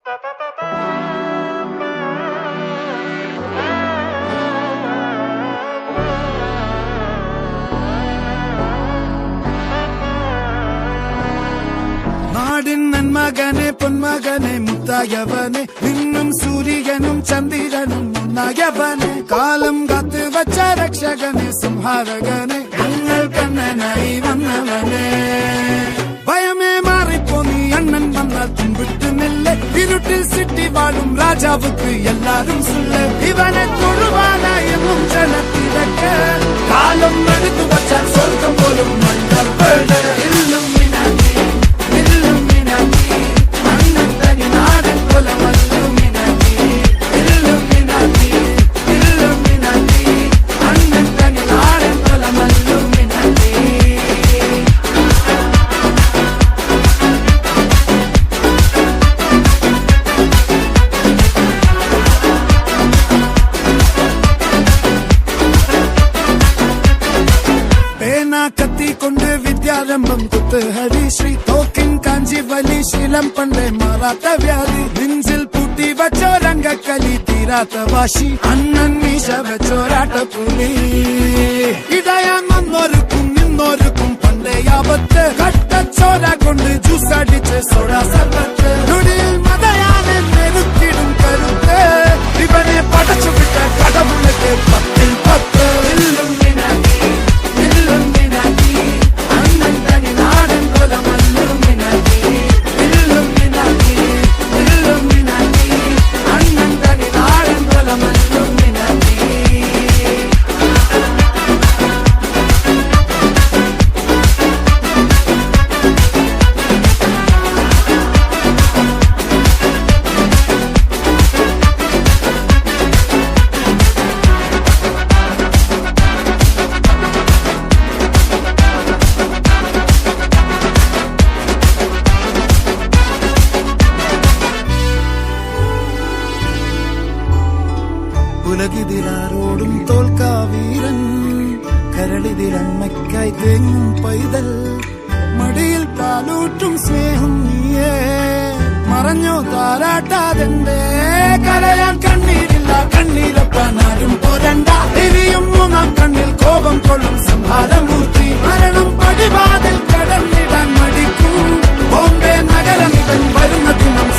നാടിൻ നന്മകനെ പൊന്മകനെ മുത്തായവനെ നിന്നും സൂര്യനും ചന്ദ്രനും ഒന്നായവനെ കാലം കാത്ത് വച്ച രക്ഷകനെ സംഹാരകനെ ഞങ്ങൾ കണ്ണനായി വന്നവനെ ഭയമേ മാറിപ്പോ നീ അണ്ണൻ വന്നാൽ തുമ്പിട്ട് നെല്ല് ഇരുട്ടിൽ സിറ്റി വാഴും രാജാവുക്ക് എല്ലാരും സുല്ല് ഇവനെ തൊഴുവാനായി എന്നും ജനത്തിരക്ക് കാലം എടുത്തു വച്ചാൽ സ്വർഗം പോലും മണ്ണർപ്പേട് കത്തിക്കൊണ്ട് വിദ്യാരംഭം കുത്ത് ഹരിശ്രീ തോക്കിൻ കാഞ്ചി വലി ശീലം പണ്ടേ മാറാത്ത വ്യാധി നെഞ്ചിൽ പൂട്ടി വച്ചോരംഗക്കലി തീരാത്ത വാശി അണ്ണൻ മീശ വെച്ചോരാട്ടപ്പുലി ഇടയാൻ വന്നോർക്കും നിന്നോർക്കും പണ്ടേ ആപത്ത് കട്ടച്ചോര കൊണ്ട് ജ്യൂസ് അടിച്ച് സോഡാ സർബത്ത് നൊടിയിൽ മതയാനെ നെരുക്കിടും കരുത്ത് ഇവനെ പടച്ചുവിട്ട കടവുളക്ക് 10-10 ഉലകിതിലാരോടും തോൽക്കാ വീരൻ കരളിതിരമ്മയ്ക്കായി തേങ്ങും പൈതൽ മടിയിൽ പാലൂട്ടും സ്നേഹം നീയേ മറഞ്ഞോ താരാട്ടാതെന്തേ കരയാൻ കണ്ണീരില്ല കണ്ണീരപ്പാനാരും പോരണ്ട ഇനിയും മൂന്നാം കണ്ണിൽ കോപം കൊള്ളും സംഹാരമൂർത്തി മരണം പടിവാതിൽ കടന്നിടാൻ മടിക്കും ബോംബെ നഗരമിതൻ വരുന്ന ദിനം